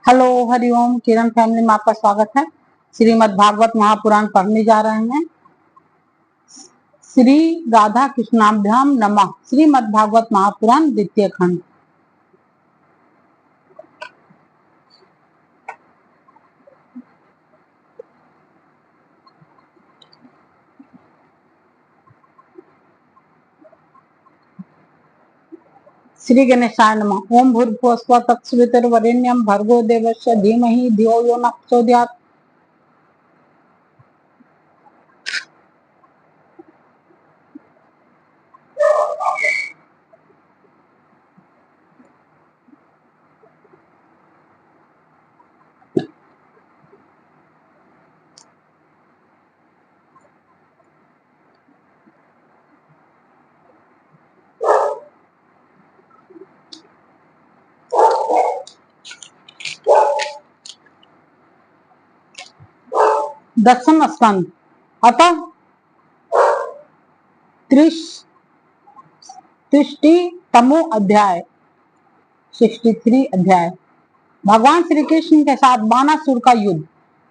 Hello Hariom. किरण family में आपका स्वागत है। श्रीमद् भागवत महापुराण पढ़ने जा रहे हैं। श्री राधा कृष्णाभ्याम नमः। श्रीमद् भागवत महापुराण द्वितीय खंड। श्री गणेशाय नमः। ओम भूर्भुवस्सुवः तत्सवितुर्वरेण्यं भर्गो देवस्य धीमहि धियो यो नः प्रचोदयात्। दसम स्कंद अतः तमो अध्याय 63 अध्याय। भगवान श्री कृष्ण के साथ बानासुर का युद्ध।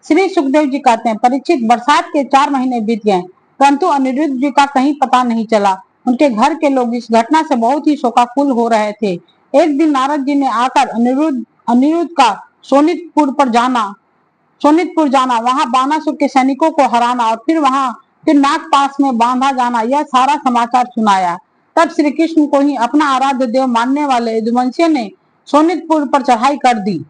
श्री सुखदेव जी कहते हैं, परीक्षित, बरसात के 4 महीने बीत गए, परंतु अनिरुद्ध जी का कहीं पता नहीं चला। उनके घर के लोग इस घटना से बहुत ही शोकाकुल हो रहे थे। एक दिन नारद जी ने आकर अनिरुद्ध का सोनितपुर जाना, वहां बानासुर के सैनिकों को हराना और फिर नाग पास में बांधा जाना, यह सारा समाचार सुनाया। तब श्री कृष्ण को ही अपना आराध्य देव मानने वाले यदुवंशियों ने सोनितपुर पर चढ़ाई कर दी।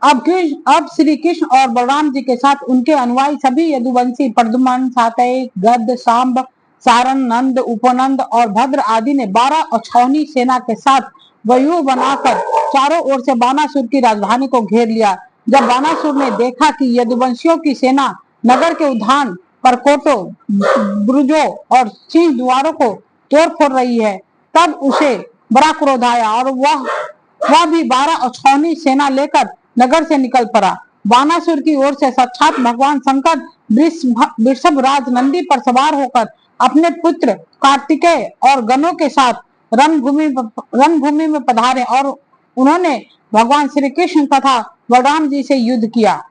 अब श्री कृष्ण और बलराम जी के साथ उनके अनुयायी सभी यदुवंशी प्रद्युम्न, सातय, गद, सांब, सारण, नंद, उपनंद और भद्र आदि ने 12 अक्षौहिणी सेना के साथ व्यूह बनाकर चारों ओर से बानासुर की राजधानी को घेर लिया। जब बानासुर ने देखा कि यदुवंशियों की सेना नगर के उद्यान, परकोटों, ब्रुजों और सिंह द्वारों को तोड़ फोड़ रही है, तब उसे बड़ा क्रोध आया और वह भी 12 अक्षौहिणी सेना लेकर नगर से निकल पड़ा। बानासुर की ओर से साक्षात भगवान शंकर वृषभ राज नंदी पर सवार होकर अपने पुत्र कार्तिकेय और गणों के साथ रणभूमि में पधारे और उन्होंने भगवान श्री कृष्ण तथा बलराम जी से युद्ध किया।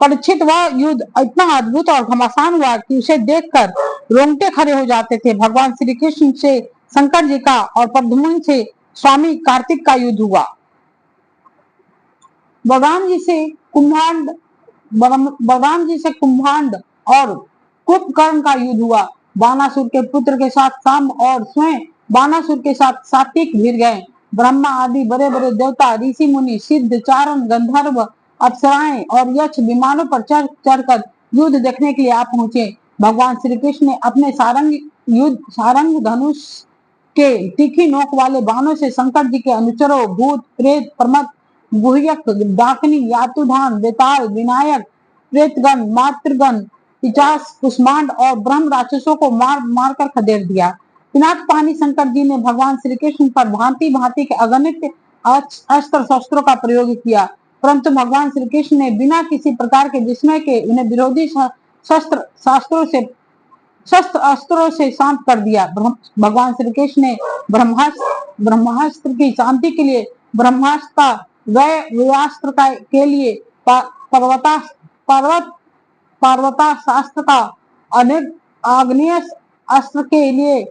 परीक्षित, वह युद्ध इतना अद्भुत और घमासान हुआ कि उसे देखकर रोंगटे खड़े हो जाते थे। भगवान श्री कृष्ण से शंकर जी का और प्रद्युम्न से स्वामी कार्तिक का युद्ध हुआ। बलराम जी से कुंभांड और कुंभकर्ण का युद्ध हुआ। बानासुर के पुत्र के साथ सांब और स्वयं बानासुर के साथ सात्विक भिड़ गए। ब्रह्मा आदि बड़े बड़े देवता, ऋषि मुनि, सिद्ध, चारण, गंधर्व, अप्सराएं और यक्ष विमानों पर चढ़कर युद्ध देखने के लिए आ पहुंचे। भगवान श्री कृष्ण ने अपने सारंग धनुष के तीखी नोक वाले बाणों से शंकर जी के अनुचरों, भूत, प्रेत, प्रमथ, गुह्यक, डाकिनी, यातुधान, बेताल, विनायक, प्रेतगण, मातृगण, पिचास, कुष्मांड और ब्रह्म राक्षसों को मार कर खदेड़ दिया। पिनाकपाणी शंकर जी ने भगवान श्री कृष्ण पर भांति भांति के अगणित अस्त्र शस्त्रों का प्रयोग किया, परंतु भगवान श्री कृष्ण ने बिना किसी प्रकार के विस्मय के उन्हें विरोधी शस्त्र अस्त्रों से शांत कर दिया। भगवान श्री कृष्ण ने ब्रह्मास्त्र की शांति के लिए ब्रह्मास्त्र का, व्यास्त्र के लिए पार्वतास्त्र का, आग्नेय अस्त्र के लिए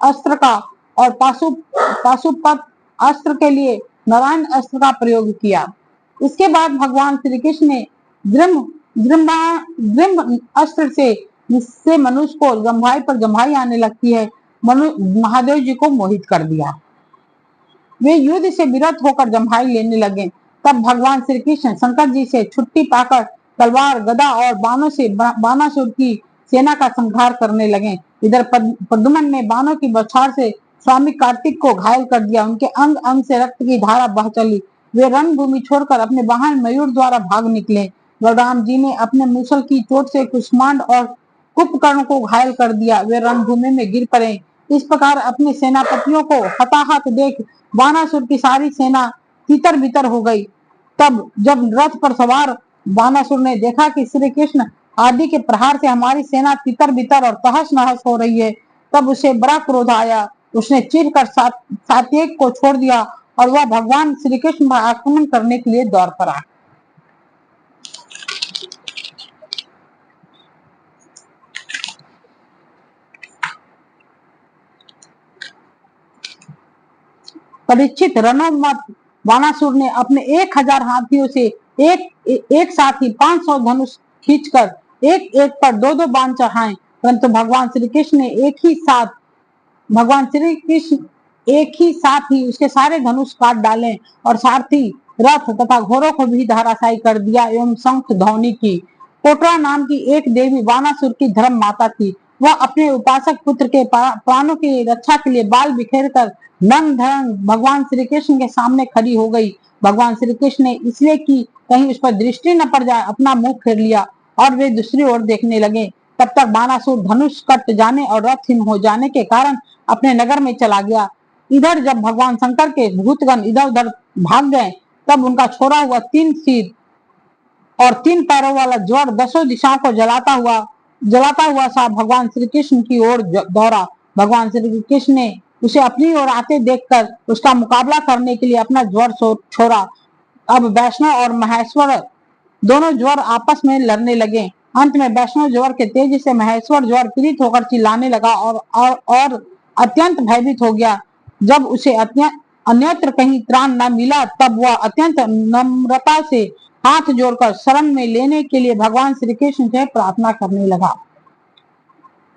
अस्त्र का और पाशुपत अस्त्र के लिए नारायण अस्त्र का प्रयोग किया। इसके बाद भगवान श्री कृष्ण ने जृंभ अस्त्र से, जिससे मनुष्य को जम्भाई पर जम्भाई आने लगती है, महादेव जी को मोहित कर दिया। वे युद्ध से विरत होकर जम्भाई लेने लगे। तब भगवान श्री कृष्ण शंकर जी से छुट्टी पाकर तलवार, गदा और बाणों से बानासुर की सेना का संहार करने लगे। इधर प्रद्युम्न ने बाणों की बौछार से स्वामी कार्तिक को घायल कर दिया। उनके अंग अंग से रक्त की धारा बह चली। वे रणभूमि छोड़कर अपने वाहन मयूर द्वारा भाग निकले। बलराम जी ने अपने मूसल की चोट से कुष्मांड और कुंभकर्ण को घायल कर दिया। वे रणभूमि में गिर पड़े। इस प्रकार अपने सेनापतियों को हताहत देख बानासुर की सारी सेना तितर बितर हो गई। तब जब रथ पर सवार बानासुर ने देखा कि श्री कृष्ण आदि के प्रहार से हमारी सेना तितर बितर और तहस नहस हो रही है, तब उसे बड़ा क्रोध आया। उसने चीर कर सात्यक को छोड़ दिया और वह भगवान श्री कृष्ण पर आक्रमण करने के लिए दौड़ पड़ा। परीक्षित रणोन्मत्त बाणासुर ने अपने 1000 हाथियों से एक साथ ही 500 धनुष खींचकर एक एक पर दो दो बाण चढ़ाए, परंतु भगवान श्री कृष्ण एक ही साथ ही उसके सारे धनुष काट डाले और सारथी रथ तथा घोड़ों को भी धराशायी कर दिया एवं शंख ध्वनि की। कोटरा नाम की एक देवी बाणासुर की धर्म माता थी। वह अपने उपासक पुत्र के प्राणों की रक्षा के लिए बाल बिखेर कर नंग धड़ंग भगवान श्री कृष्ण के सामने खड़ी हो गई। भगवान श्री कृष्ण ने इसलिए कि कहीं उस पर दृष्टि न पड़ जाए अपना मुंह फेर लिया और वे दूसरी ओर देखने लगे। तब तक बाणासुर धनुष कट जाने और रथहीन हो जाने के कारण अपने नगर में चला गया। इधर जब भगवान शंकर के भूतगण इधर उधर भाग गए, तब उनका छोड़ा हुआ 3 सिर और 3 पैरों वाला ज्वर 10 दिशाओं को जलाता हुआ सा भगवान श्री कृष्ण की ओर दौड़ा। भगवान श्री कृष्ण ने उसे अपनी ओर आते देखकर उसका मुकाबला करने के लिए अपना ज्वर छोड़ा। अब वैष्णव और महेश्वर दोनों ज्वर आपस में लड़ने लगे। अंत में वैष्णव ज्वर के तेजी से महेश्वर ज्वर पीड़ित होकर चिल्लाने लगा और अत्यंत भयभीत हो गया। जब उसे अन्यत्र कहीं त्राण न मिला, तब वह अत्यंत नम्रता से हाथ जोड़कर शरण में लेने के लिए भगवान श्री कृष्ण से प्रार्थना करने लगा।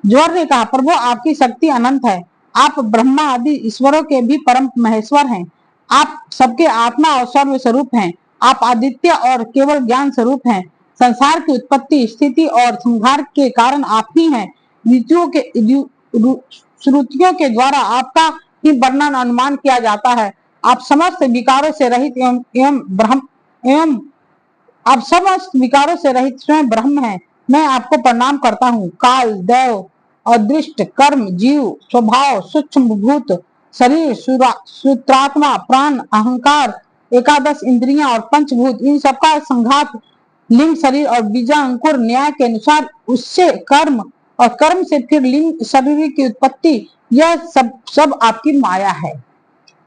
ज्वर ने कहा, प्रभु आपकी शक्ति अनंत है, आप ब्रह्मा आदि ईश्वरों के भी परम महेश्वर हैं, आप सबके आत्मा और सर्व स्वरूप हैं, आप आदित्य और केवल ज्ञान स्वरूप हैं, संसार की उत्पत्ति स्थिति और संहार के कारण आप ही हैं। श्रुतियों के द्वारा आपका ही वर्णन अनुमान किया जाता है। आप समस्त विकारों से रहित एवं आप समस्त विकारों से रहित स्वयं ब्रह्म हैं। मैं आपको प्रणाम करता हूँ। काल, दैव, अदृष्ट, कर्म, जीव, स्वभाव, सूक्ष्म भूत, शरीर, सूत्रात्मा, प्राण, अहंकार, 11 इंद्रियां और पंचभूत, इन सबका संघात, लिंग, शरीर और बीजा अंकुर न्याय के अनुसार उससे कर्म और कर्म से फिर लिंग शरीर की उत्पत्ति, यह सब आपकी माया है।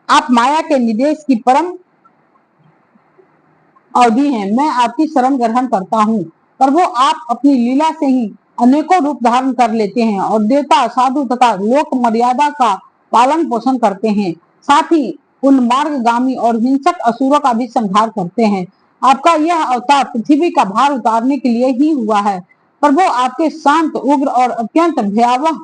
आप माया के निदेश की परम अवधि है। मैं आपकी शरण ग्रहण करता हूँ। प्रभु आप अपनी लीला से ही अनेकों रूप धारण कर लेते हैं और देवता, साधु तथा लोक मर्यादा का पालन पोषण करते हैं, साथ ही उन मार्गगामी और हिंसक असुरों का भी संहार करते हैं। आपका यह अवतार पृथ्वी का भार उतारने के लिए ही हुआ है। प्रभु आपके शांत, उग्र और अत्यंत भयावह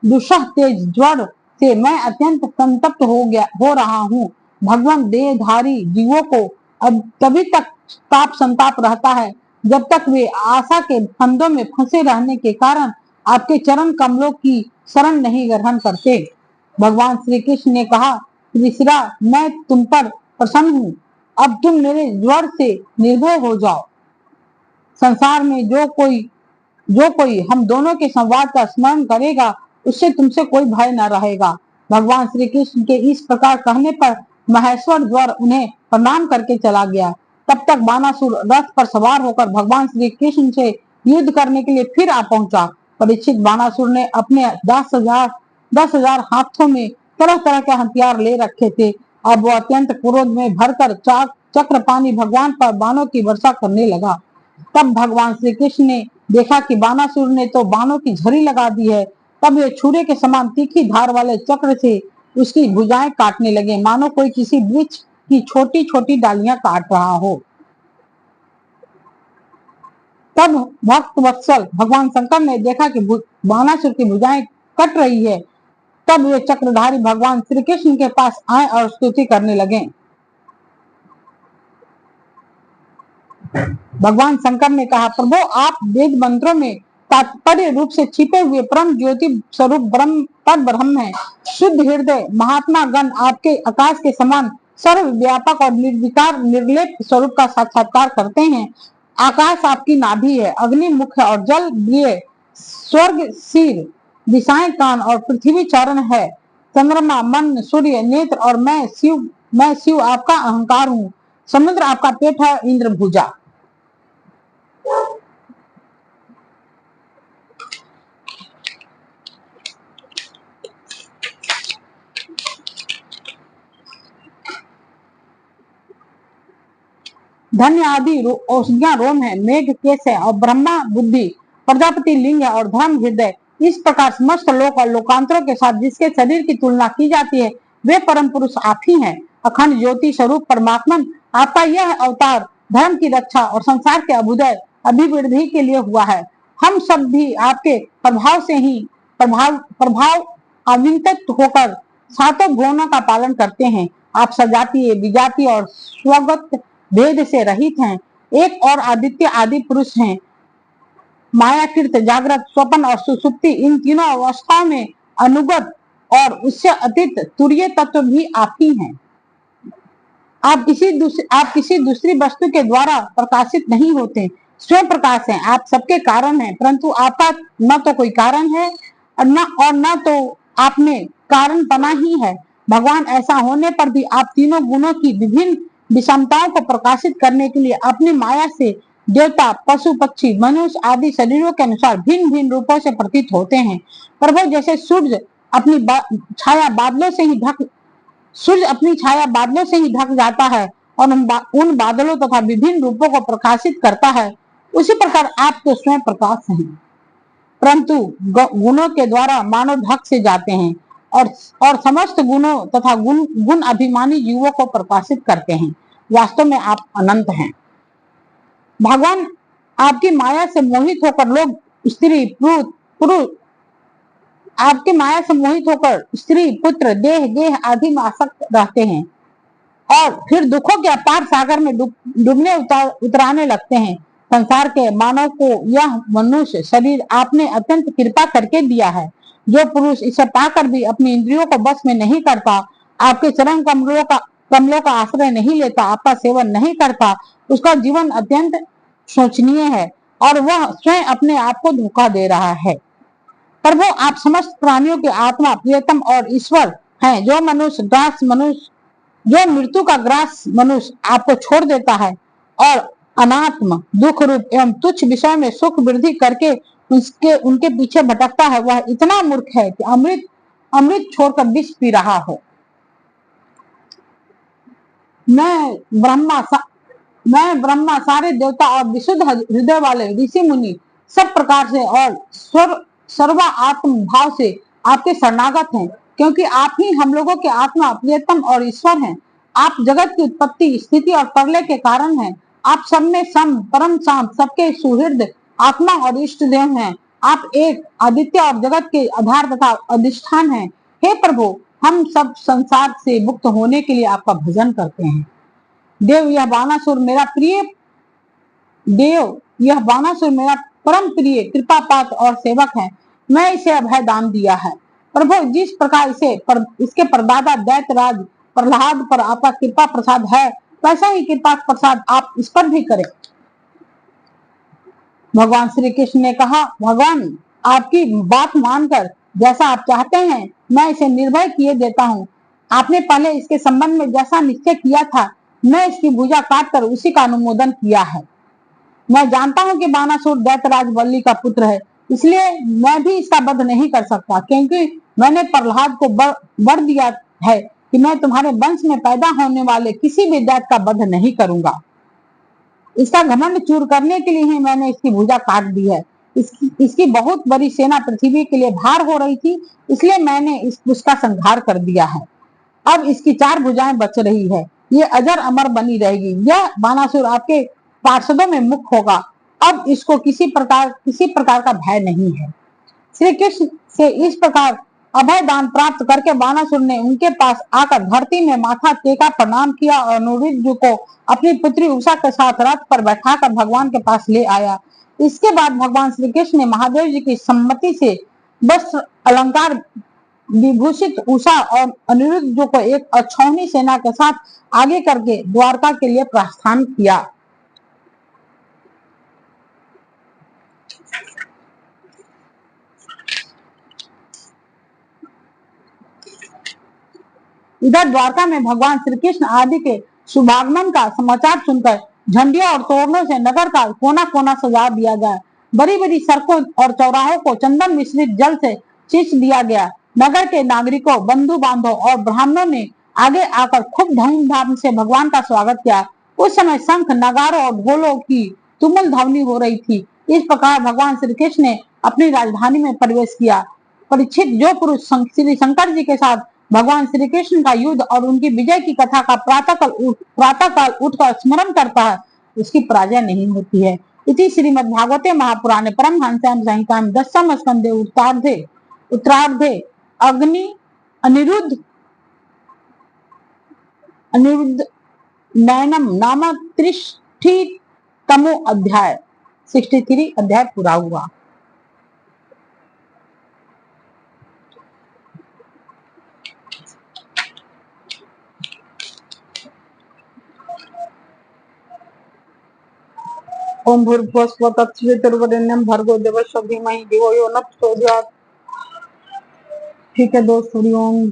दुस्सह तेज ज्वर से मैं अत्यंत संतप्त हो रहा हूँ। भगवान देहधारी जीवों को अब तभी तक ताप संताप रहता है जब तक वे आशा के फंदों में फंसे रहने के कारण आपके चरण कमलों की शरण नहीं ग्रहण करते। भगवान श्री कृष्ण ने कहा, त्रिशिरा, मैं तुम पर प्रसन्न हूँ, अब तुम मेरे ज्वर से निर्भय हो जाओ। संसार में जो कोई हम दोनों के संवाद का स्मरण करेगा, उससे तुमसे कोई भय न रहेगा। भगवान श्री कृष्ण के इस प्रकार कहने पर महेश्वर ज्वर उन्हें प्रणाम करके चला गया। तब तक बाणासुर रथ पर सवार होकर भगवान श्री कृष्ण से युद्ध करने के लिए फिर आ पहुंचा। परीक्षित बाणासुर ने अपने 10,000 हाथों में तरह तरह के हथियार ले रखे थे। अब वो अत्यंत क्रोध में भरकर चक्रपाणी भगवान पर बाणों की वर्षा करने लगा। तब भगवान श्री कृष्ण ने देखा कि बाणासुर ने तो बाणों की झड़ी लगा दी है। तब वे छुरे के समान तीखी धार वाले चक्र से उसकी भुजाएं काटने लगे, मानो कोई किसी वृक्ष की छोटी छोटी डालियां काट रहा हो। तब भक्त वत्सल भगवान शंकर ने देखा कि बाणासुर की भुजाएं कट रही है। तब वे चक्रधारी भगवान श्री कृष्ण के पास आए और स्तुति करने लगे। भगवान शंकर ने कहा, प्रभु आप वेद मंत्रों में तात्पर्य रूप से छिपे हुए परम ज्योति स्वरूप ब्रह्म है। शुद्ध हृदय महात्मा गण आपके आकाश के समान सर्व व्यापक और निर्विकार निर्लेप स्वरूप का साक्षात्कार करते हैं। आकाश आपकी नाभि है, अग्नि मुख है और जल प्रिय, स्वर्ग सिर, दिशाएं कान और पृथ्वी चरण है। चंद्रमा मन, सूर्य नेत्र और मैं शिव आपका अहंकार हूँ। समुद्र आपका पेट है, इंद्र भुजा। धन्य आदि औषधियां रोम है, मेघ केश है और ब्रह्मा बुद्धि, प्रजापति लिंग है और धर्म हृदय। इस प्रकार समस्त लोक और लोकांतरों के साथ जिसके शरीर की तुलना की जाती है वे परम पुरुष आप ही हैं। अखंड ज्योति स्वरूप परमात्मन आपका यह अवतार धर्म की रक्षा और संसार के अभ्युदय अभिवृद्धि के लिए हुआ है। हम सब भी आपके प्रभाव से ही प्रभाव आविंतित होकर सातों गुणों का पालन करते हैं। आप सजातीय विजातीय और स्वगत भेद से रहित हैं। एक और आदित्य आदि पुरुष हैं। मायाकृत, जागृत, स्वप्न और सुसुप्ति इन तीनों अवस्थाओं में अनुगत और उससे अतीत तुरीय तत्व भी आप ही हैं। आप किसी दूसरी वस्तु के द्वारा प्रकाशित नहीं होते, स्वयं प्रकाश हैं। आप सबके कारण हैं, परंतु आपका न तो कोई कारण है और न तो आप में कारण बना ही है। भगवान, ऐसा होने पर भी आप तीनों गुणों की विभिन्न विषमताओं को प्रकाशित करने के लिए अपनी माया से देवता, पशु, पक्षी, मनुष्य आदि शरीरों के अनुसार भिन्न भिन्न रूपों से प्रतीत होते हैं। प्रभु, जैसे सूर्य अपनी छाया बादलों से ही ढक जाता है और उन बादलों तथा विभिन्न रूपों को प्रकाशित करता है, उसी प्रकार आप तो स्वयं प्रकाश हैं, परंतु गुणों के द्वारा मानव ढक से जाते हैं और समस्त गुणों तथा गुण अभिमानी जीवों को प्रकाशित करते हैं। वास्तव में आप अनंत हैं। भगवान, आपकी माया से मोहित होकर लोग स्त्री पुत्र देह आदि में आसक्त रहते हैं और फिर दुखों के अपार सागर में डूबने उतराने लगते हैं। संसार के मानव को यह मनुष्य शरीर आपने अत्यंत कृपा करके दिया है। जो पुरुष इसे पाकर भी अपनी इंद्रियों को बस में नहीं करता, आपके चरण कमलों का आश्रय नहीं लेता, आपका सेवन नहीं करता, उसका जीवन अत्यंत शोचनीय है और वह स्वयं अपने आप को धोखा दे रहा है। प्रभु, आप समस्त प्राणियों के आत्मा, प्रियतम और ईश्वर हैं। जो मृत्यु का ग्रास मनुष्य आपको छोड़ देता है और अनात्म, दुख रूप एवं तुच्छ विषय में सुख वृद्धि करके उनके पीछे भटकता है, वह इतना मूर्ख है कि अमृत छोड़कर विष पी रहा हो। मैं ब्रह्मा, सारे देवता और विशुद्ध हृदय वाले ऋषि मुनि सब प्रकार से और सर्वा आत्म भाव से आपके शरणागत हैं, क्योंकि आप ही हम लोगों के आत्मा, प्रियतम और ईश्वर हैं। आप जगत की उत्पत्ति, स्थिति और प्रलय के कारण हैं। आप सब में सम, परम शांत, सबके सुहृद आत्मा और इष्ट देव हैं। आप एक आदित्य और जगत के आधार तथा अधिष्ठान हैं। हे प्रभु, हम सब संसार से मुक्त होने के लिए आपका भजन करते हैं। देव, यह बानासुर मेरा परम प्रिय कृपापात्र और सेवक है। मैं इसे अभय दान दिया है। प्रभु, जिस प्रकार इसके परदादा दैत्यराज प्रहलाद पर आपका कृपा प्रसाद है, वैसा ही कृपा प्रसाद आप इस पर भी करें। भगवान श्री कृष्ण ने कहा, भगवान, आपकी बात मानकर जैसा आप चाहते हैं मैं इसे निर्भय किए देता हूँ। आपने पहले इसके संबंध में जैसा निश्चय किया था, मैं इसकी भुजा काटकर उसी का अनुमोदन किया है। मैं जानता हूँ कि बानासुर दैत्यराज बल्ली का पुत्र है, इसलिए मैं भी इसका वध नहीं कर सकता, क्योंकि मैंने प्रहलाद को वर दिया है कि मैं तुम्हारे वंश में पैदा होने वाले किसी भी दैत्य का वध नहीं करूंगा। इसका घमंड चूर करने के लिए ही मैंने इसकी भुजा काट दी है। इसकी बहुत बड़ी सेना पृथ्वी के लिए भार हो रही थी, इसलिए मैंने उसका संहार कर दिया है। अब इसकी 4 भुजाएं बच रही है, ये अजर अमर बनी रहेगी। यह बानासुर आपके पार्षदों में मुक्त होगा। अब इसको किसी प्रकार का भय नहीं है। श्री कृष्ण से इस प्रकार अभय दान प्राप्त करके बानासुर ने उनके पास आकर धरती में माथा टेका, प्रणाम किया और अनुरुद्ध को अपनी पुत्री उषा के साथ रथ पर बैठाकर भगवान के पास ले आया। इसके बाद भगवान श्री कृष्ण ने महादेव जी की सम्मति से वस्त्र अलंकार विभूषित उषा और अनिरुद्ध को एक अक्षौहिणी सेना के साथ आगे करके द्वारका के लिए प्रस्थान किया। इधर द्वारका में भगवान श्री कृष्ण आदि के शुभागमन का समाचार सुनकर झंडियों और तोरणों से नगर का कोना कोना सजा दिया गया। बड़ी बड़ी सड़कों और चौराहों को चंदन मिश्रित जल से सींच दिया गया। नगर के नागरिकों, बंधु बांधवों और ब्राह्मणों ने आगे आकर खूब धूमधाम से भगवान का स्वागत किया। उस समय शंख, नगारों और ढोलों की तुमुल ध्वनि हो रही थी। इस प्रकार भगवान श्री कृष्ण ने अपनी राजधानी में प्रवेश किया। परीक्षित, जो पुरुष श्री शंकर जी के साथ भगवान श्री कृष्ण का युद्ध और उनकी विजय की कथा का प्रातःकाल उठकर स्मरण करता है, उसकी पराजय नहीं होती है। इति श्रीमद्भागवते महापुराणे परमहंस्याम संहितायां 10वें स्कंदे उत्तरार्धे अग्नि अनिरुद्ध नयनम नामक 63तमो अध्याय 63 अध्याय पूरा हुआ। ओम भूर्भुवस्सुः तत्सवितुर्वरेण्यं भर्गो देवस्य धीमहि धियो यो न प्रचोदयात्। ठीक है दोस्त, हरि ओम।